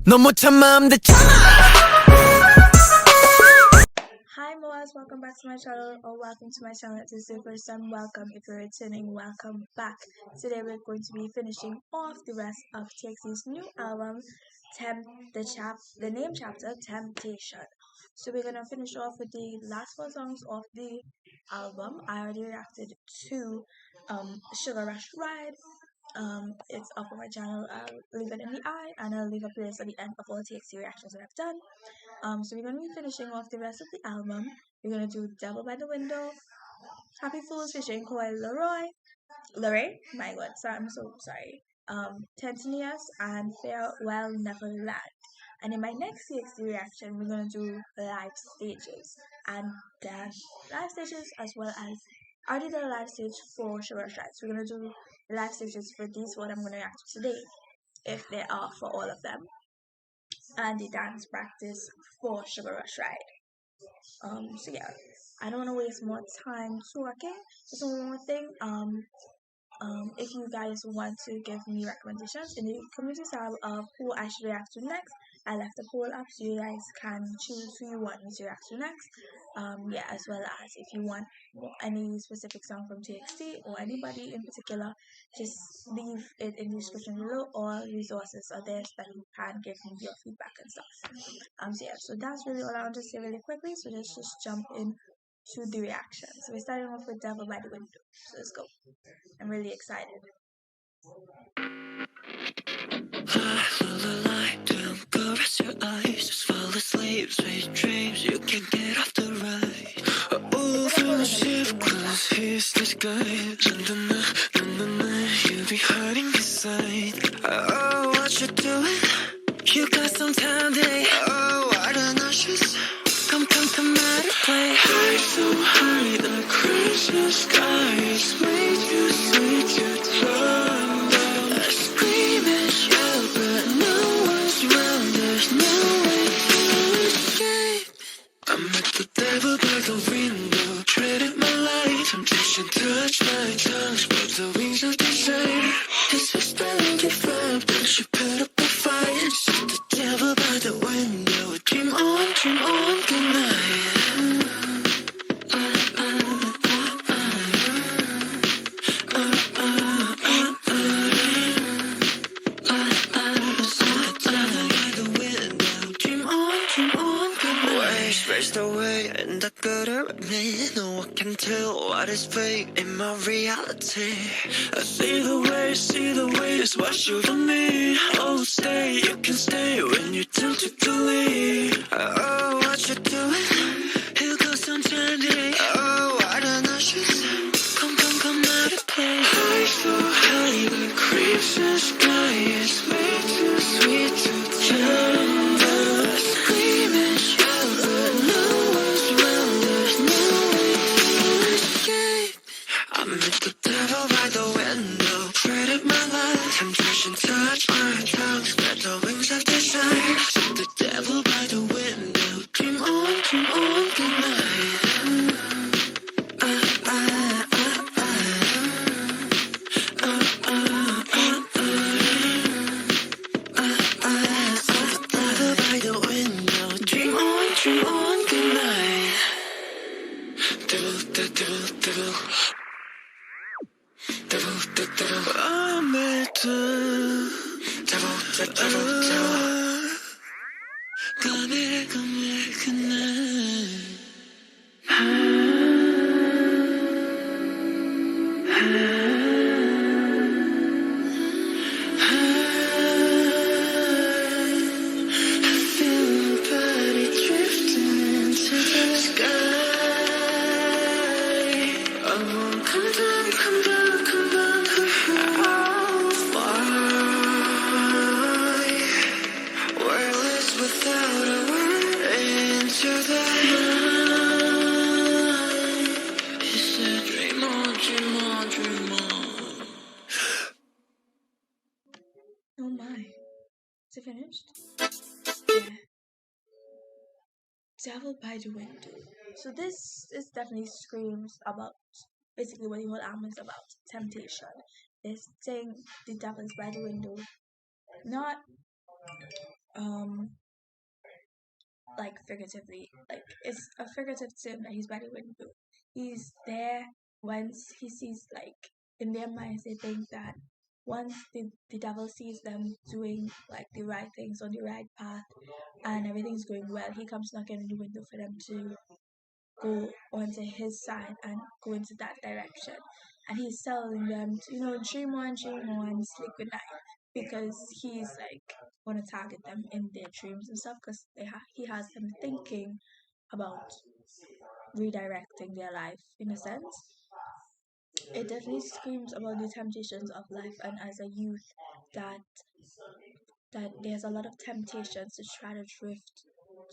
넌 못 참아 I'm the Hi Moas, welcome back to my channel or welcome to my channel. If this is your first time, welcome. If you're returning, welcome back. Today we're going to be finishing off the rest of TXT's new album, the name chapter, Temptation. So we're gonna finish off with the last four songs of the album. I already reacted to Sugar Rush Ride. It's up on my channel. I'll leave it in the eye and I'll leave a playlist at the end of all TXT reactions that I've done. So we're gonna be finishing off the rest of the album. We're gonna do Devil by the Window, Happy Fools featuring Kawhi Leray, my god, sorry, I'm so sorry. Tentinius and Farewell Neverland. And in my next TXT reaction, we're gonna do live stages and then live stages as well as I did a live stage for Sugar Rush Ride. So we're gonna do live stages for these what I'm gonna react to today, if there are for all of them, and the dance practice for Sugar Rush Ride. So yeah, I don't want to waste more time talking. Just one more thing. If you guys want to give me recommendations in the community tab of who I should react to next, I left a poll up so you guys can choose who you want me to react to next. Yeah, as well as if you want any specific song from TXT or anybody in particular, just leave it in the description below. All resources are there so that you can give me your feedback and stuff. So yeah, so that's really all I want to say really quickly. So let's just jump in to the reaction. So we're starting off with Devil by the Window. So let's go. I'm really excited. Don't go rest your eyes, just fall asleep, sweet dreams, you can't get off the ride. Oh, feel the shift, close his disguise. You'll be hiding beside. Oh, what you doing? You got some time today. Oh, I don't know, she's come out and play. High so high, the crazy skies made you sweet to turn down. I scream and shout, but no one's around. There's no way to escape. I met the devil by the window, treaded my life. Temptation touched my tongue, spread the wings of desire. It's a spelling you find, but you put up a fight. See the devil by the window, dream on, good night. Raced away in the gutter at me. No one can tell what is fake in my reality. I see the way is what you don't need. Oh, stay, you can stay when you tend to leave. Oh, what you doing? Here goes some time today. Oh, I don't know, she's come out of play. High so high, the creeps the sky is way too sweet to turn down. Scream and shout, but no one's around. There's no way to escape. I met the devil by the window, traded my life. Temptation touched my tongue, spread the wings of desire. See the devil by the window, dream on, good night. By the window, dream on, good night. Devil, I'm at devil. Come here, good night. Without a word into the night, he said, dream on. Oh my. Is it finished? Yeah. Devil by the Window. So this definitely screams about basically what the whole album is about. Temptation. It's saying the devil is by the window. Not um like figuratively, like it's a figurative term that he's by the window. He's there once he sees, like, in their minds they think that once the devil sees them doing like the right things on the right path and everything's going well, he comes knocking on the window for them to go onto his side and go into that direction. And he's telling them to, dream on, sleep good night, because he's like going to target them in their dreams and stuff, because he has them thinking about redirecting their life in a sense. It definitely screams about the temptations of life, and as a youth, that there's a lot of temptations to try to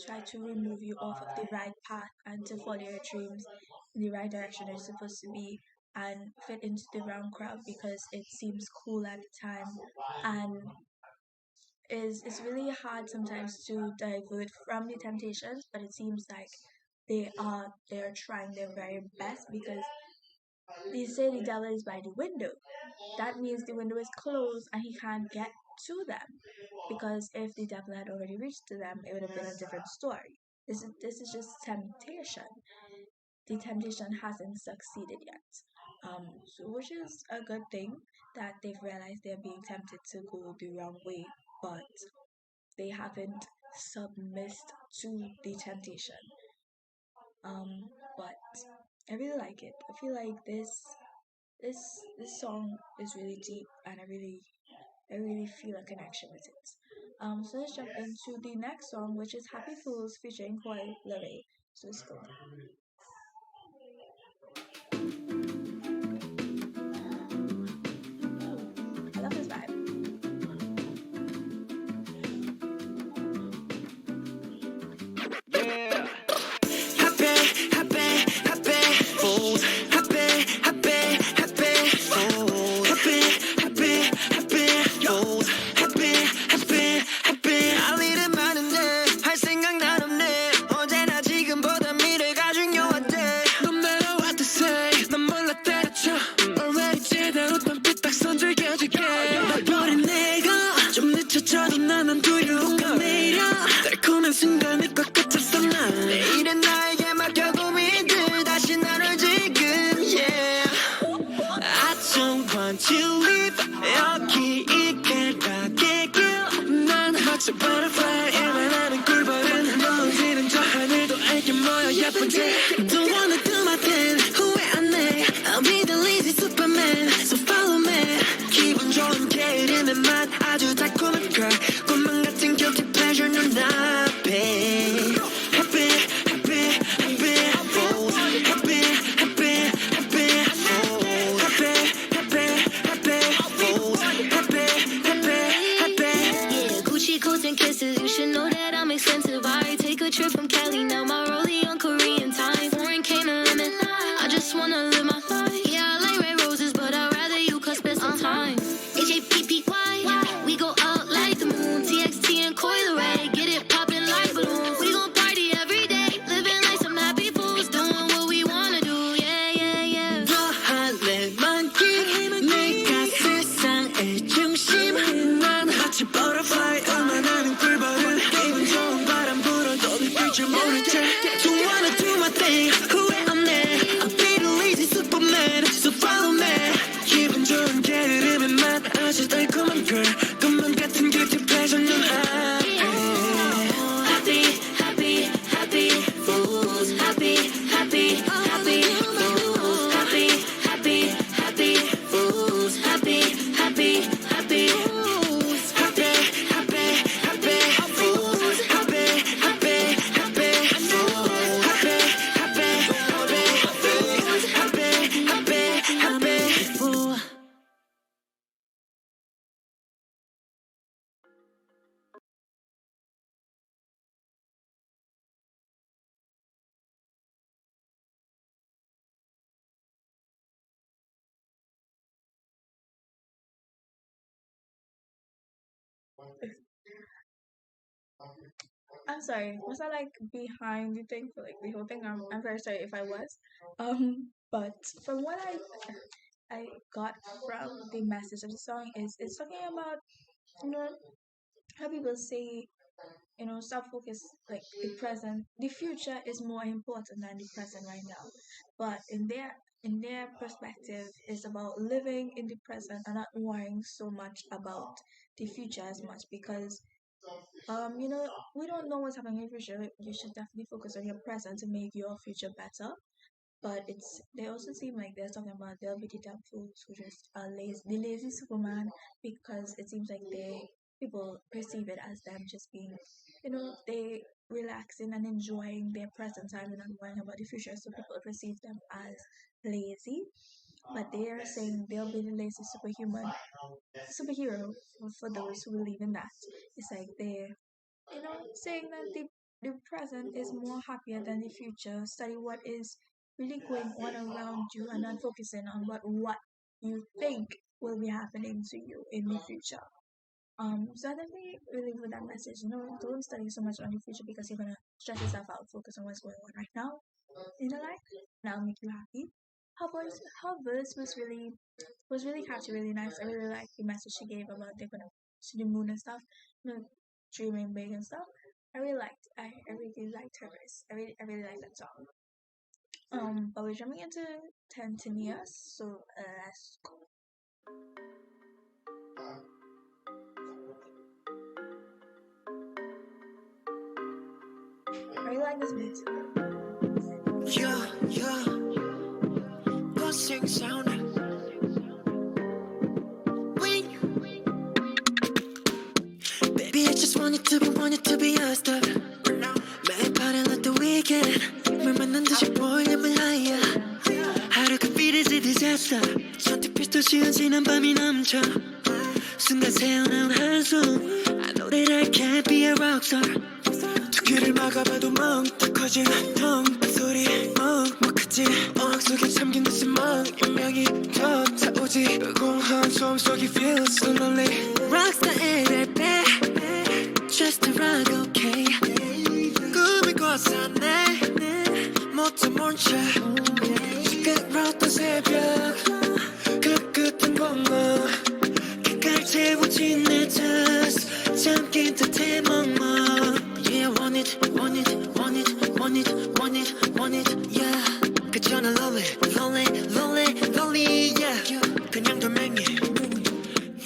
try to remove you off of the right path and to follow your dreams in the right direction you're supposed to be, and fit into the wrong crowd because it seems cool at the time, and it's really hard sometimes to divert from the temptations, but it seems like they're trying their very best, because they say the devil is by the window. That means the window is closed and he can't get to them. Because if the devil had already reached to them, it would have been a different story. This is just temptation. The temptation hasn't succeeded yet. So which is a good thing that they've realized they're being tempted to go the wrong way, but they haven't submissed to the temptation. But I really like it. I feel like this this song is really deep, and I really feel a connection with it. So let's jump into the next song, which is Happy Fools featuring Koi Lere. So let's go. I love this vibe. Yeah. Happy fools. Happy fools. Happy fools. Happy. 할 일은 많은데 할 생각 난 없네. 언제나 지금보다 미래가 중요한데. No matter what they say, 난 몰라 때려쳐. Already 제대로 난 삐딱선 즐겨줄게. 나버린 내가 좀 늦춰져도 난 안 두려워. 내일아 달콤한 순간을 꽉 꽂혔어 난. 내일은 나에게 맡겨 고민들 다시 나를 지금. Yeah, I don't want to leave. 여기 있게 바뀌길. 난 hot as a butterfly. 일만하는 꿀벌은 넘어지는 저 하늘도 알게 모여 예쁜지. Don't wanna do my thing. 후회 안 해. I'll be the lazy Superman. So follow me. 기분 좋은 게으름의 맛 아주 달콤한 걸. 꿈만 같은 guilty pleasure 눈앞에. Happy fools. Happy fools. Happy fools. Happy. Yeah, Gucci coats and kisses. You should know that I'm expensive. I take a trip from Cali, now my rollie on Korean time. Foreign came a limit. I just wanna live my life. Yeah, I like red roses, but I'd rather you could spend some time. HAPPY, we go out like the moon. TXT and Coil Ray, get it poppin' like balloons. We gon' party every day, living like some happy fools, doing what we wanna do. Yeah. 더 할래 많기 내가 세상의 중심. 난 hot as a butterfly. 음만하는 꿀벌은 기분 좋은 바람 불어도 느낄 줄 모른 채. Don't wanna do my thing. 후회 안 해. I'll be the lazy Superman. So follow me. 기분 좋은 게으름의 맛 아주 달콤한 걸. 꿈만 같은 guilty pleasure 눈앞에. Happy fools. Happy fools. Happy fools. Happy fools. Happy fools. Happy fool. I'm sorry. Was I like behind the thing for like the whole thing? I'm very sorry if I was. But from what I got from the message of the song is it's talking about, you know how people say stop focus like the present. The future is more important than the present right now. But in their perspective, it's about living in the present and not worrying so much about the future as much because we don't know what's happening in the future. You should definitely focus on your present to make your future better. But they also seem like they're talking about they'll be the dumb fools who just are lazy, the lazy Superman, because it seems like people perceive it as them just being, they relaxing and enjoying their present time and not worrying about the future. So people perceive them as lazy, but they are saying they'll be the lazy superhero for those who believe in that. It's like they're saying that the present is more happier than the future. Study what is really going on around you and not focusing on what you think will be happening to you in the future. So I definitely really with that message. Don't study so much on the future because you're gonna stress yourself out. Focus on what's going on right now in your life. That'll make you happy. Her verse was really catchy, really nice. I really like the message she gave about they're gonna see the moon and stuff, dreaming big and stuff. I really liked her verse. I really like that song. But we're jumping into Tanzania, so let's go. I really like this beat. Yeah, buzzing sound. Wing. Baby, I just want it to be us. 매일 party like the weekend. 물 만난 듯이 볼륨을 higher. 하루가 비리지 disaster. 선택빛도 지어지는 밤이 넘쳐. 순간 새어나온 한숨. I know that I can't be a rockstar. 두 귀를 막아봐도 멍 커진 텅 소리 먹먹하지 어항 속에 잠긴 듯이 인명이 더 차오지 공허한 소음 속이 feels so lonely Rockstar baby Just a rock okay 꿈을 꿨었네 못해 멈춰 시끄러웠던 새벽 그 끝은 공허 가까이 채워진 내 touch 잠긴 듯해 멍멍 Yeah, want it, yeah. 그저 난 lonely, yeah. 그냥 돌멩이.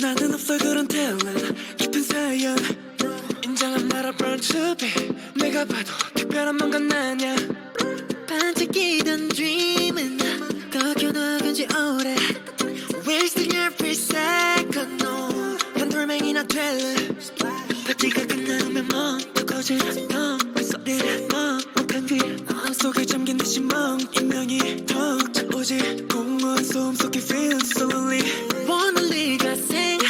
나는 없어 그런 talent, 깊은 사연. 인정한 나라 born to be. 내가 봐도 특별한 뭔가 나냐. 반짝이던 dream은 꺾여나간 지 오래. Wasting every second, no. 난 돌멩이나 될래. 파티가 끝나면 더 거진 그 소리를 먹먹한 귀 마음 속에 잠긴 듯이 인명이 턱 차오지 공허한 소음 속에 feel so lonely wanna leave I sing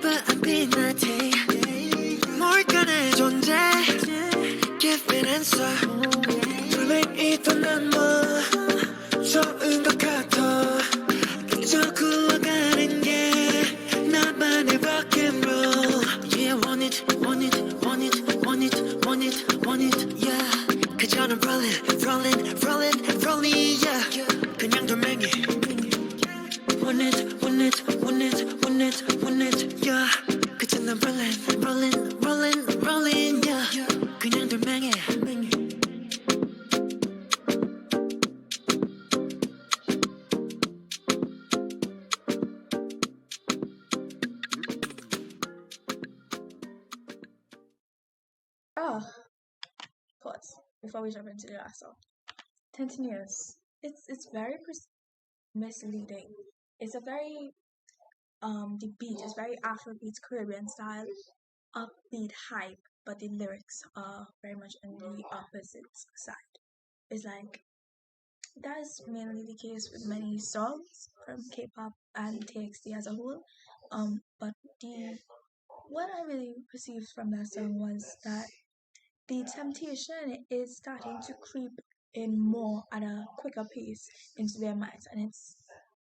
but I'm being naughty 뭘까 내 존재 give it answer 설레이던 난 좋은 것 같아 그저 굴러가는 게 나만의 rock and roll Yeah, want it, yeah. 그저 난 rolling, yeah. 그냥 돌멩이. Want it, yeah. 그저 난 rolling, yeah. 그냥 돌멩이. Pause before we jump into the last song. Tanzania's. It's very misleading. It's a very the beat is very Afrobeat Caribbean style, upbeat hype, but the lyrics are very much on the opposite side. It's like that's mainly the case with many songs from K-pop and TXT as a whole. But what I really perceived from that song was that the temptation is starting to creep in more at a quicker pace into their minds, and it's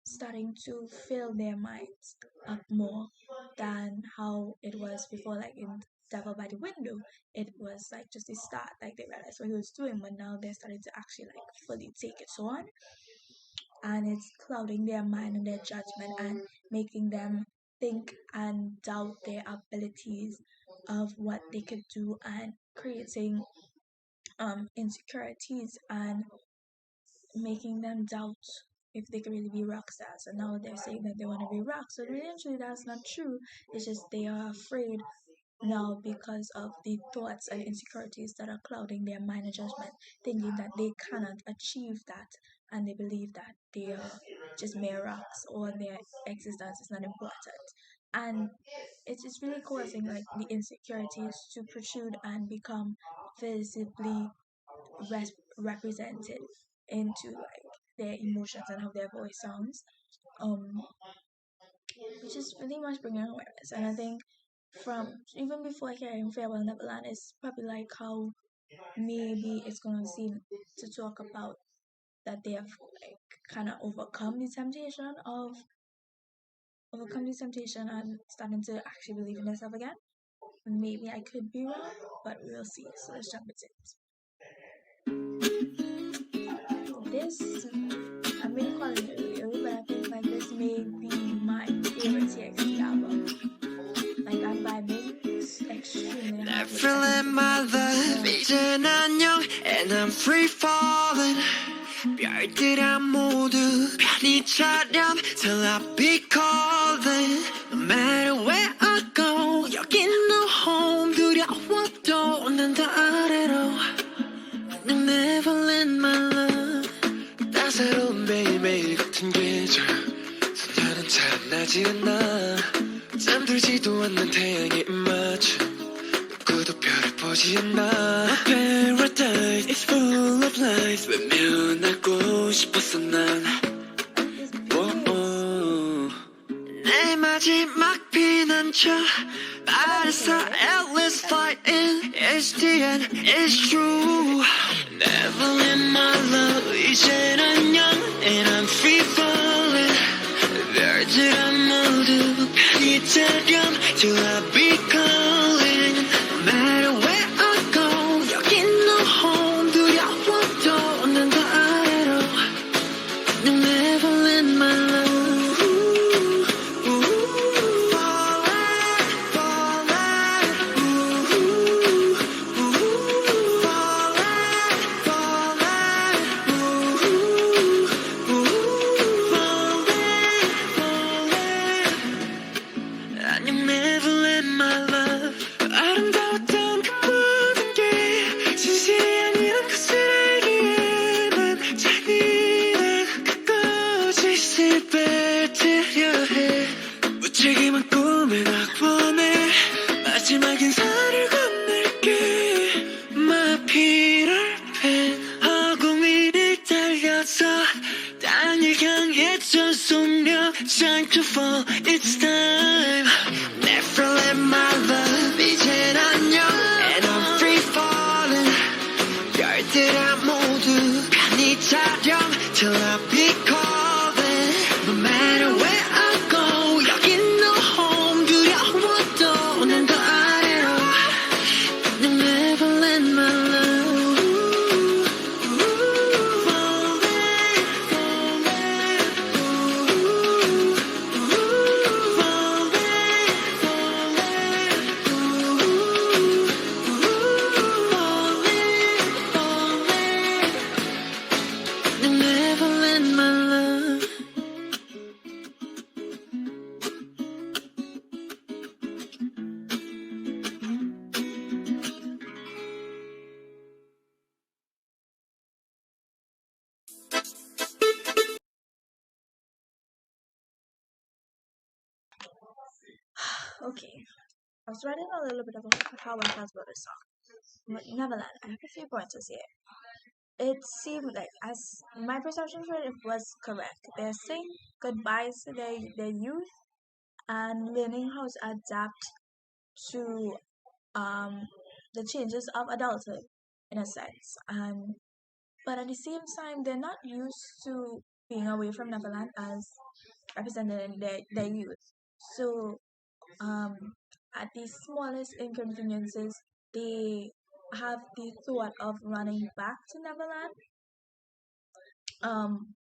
starting to fill their minds up more than how it was before. Like in Devil by the Window, it was like just the start, like they realized what he was doing, but now they're starting to actually like fully take it on, and it's clouding their mind and their judgment and making them think and doubt their abilities of what they could do and creating insecurities and making them doubt if they could really be rock stars. And now they're saying that they want to be rock. So eventually that's not true. It's just they are afraid now because of the thoughts and insecurities that are clouding their mind and judgment, thinking that they cannot achieve that, and they believe that they are just mere rocks or their existence is not important. And it's just really causing like the insecurities to protrude and become visibly represented into like their emotions and how their voice sounds. Um, which is really much bringing awareness. And I think from even before hearing Farewell Neverland, it's probably like how maybe it's gonna seem to talk about that they have like kind of overcome the temptation and starting to actually believe in themselves again. Maybe I could be wrong, but we'll see. So let's jump into it. This I'm really calling it really, but I think like this may be my favorite TXT album. Like I'm vibing extremely hard. I'm feeling my love 이젠 안녕 and I'm free falling 별들아 모두 편히 차렴 till I be calling no matter where I go 여긴 no home 두려워도 난 다 아래로 난 never let my love 따사로운 매일매일 같은 계절 소녀는 잘 나지 않아 잠들지도 않는 태양의 입맞춤 누구도 별을 보지 않아 My paradise is full of lies 외면하고 싶었어 난 내 마지막 피난처 말했어 at least fly in it's the end it's true Never let my love 이젠 안녕 and I'm free falling 별들아 모두 편히 차렴 till I be calling No matter where I go 여긴 no home 두려워도 난 더 아래로 No never let my love 안녕 never let my love 아름다웠던 그 모든 게 진실이 아니란 것을 알기에는 잔인한 그 거짓을 뱉으려 해 무책임한 꿈에 낙원해 마지막 인사를 건넬게 My Peter Pan 허공위를 달려서 땅을 향해 전속력 Time to fall, it's time Never let my love 이젠 안녕 And I'm free falling 별들아 모두 편히 차렴 Till I be calling No matter where I go 여긴 no home 두려워도 난 더 아래로 No never let my love No never let my love Okay, I was writing a little bit about how I felt about this song. But Neverland, I have a few points to say. It seemed like, as my perception for it was correct. They're saying goodbyes to their youth and learning how to adapt to the changes of adulthood in a sense. But at the same time, they're not used to being away from Neverland as represented in their youth. So at the smallest inconveniences, they have the thought of running back to Neverland.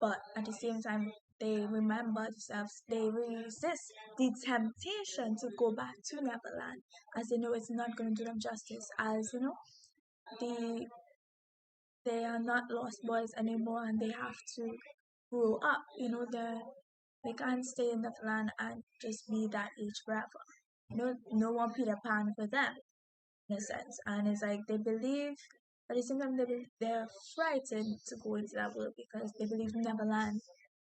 But at the same time, they remember themselves, they resist the temptation to go back to Neverland, as they know it's not going to do them justice, as the they are not lost boys anymore and they have to grow up. They can't stay in Neverland and just be that age forever. No one Peter Pan for them, in a sense. And it's like they believe, but at the same time, they're frightened to go into that world because they believe Neverland,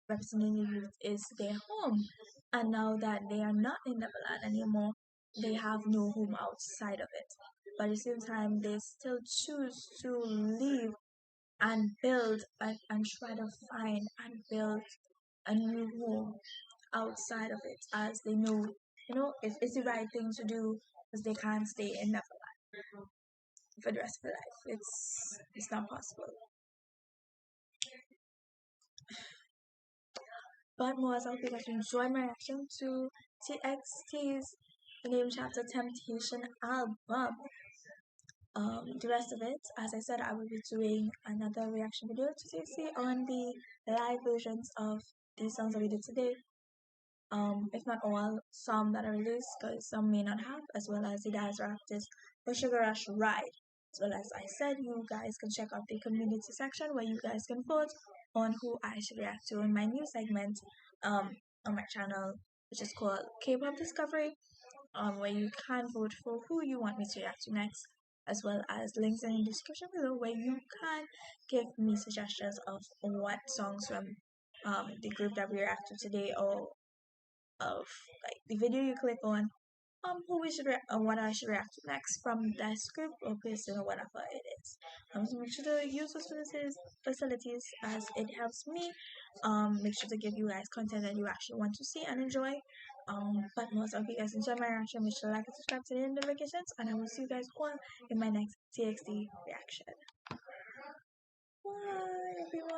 representing the youth, is their home. And now that they are not in Neverland anymore, they have no home outside of it. But at the same time, they still choose to leave and build and try to find and build a new home outside of it, as they know, it's the right thing to do because they can't stay in Neverland for the rest of their life. It's not possible. But more, I hope you guys enjoyed my reaction to TXT's The Name Chapter Temptation album. The rest of it, as I said, I will be doing another reaction video to TXT on the live versions of these songs that we did today. If not all, some that are released, because some may not have, as well as the Dies Artists for Sugar Rush Ride. As well as I said, you guys can check out the community section where you guys can vote on who I should react to in my new segment on my channel, which is called K-Pop Discovery, where you can vote for who you want me to react to next, as well as links in the description below where you can give me suggestions of what songs from the group that we react to today, or of like the video you click on, who we should what I should react to next from this group or person or whatever it is. So make sure to use those facilities as it helps me. Make sure to give you guys content that you actually want to see and enjoy. But most of you guys enjoy my reaction, make sure to like and subscribe to the notifications, and I will see you guys all in my next TXT reaction. Bye everyone.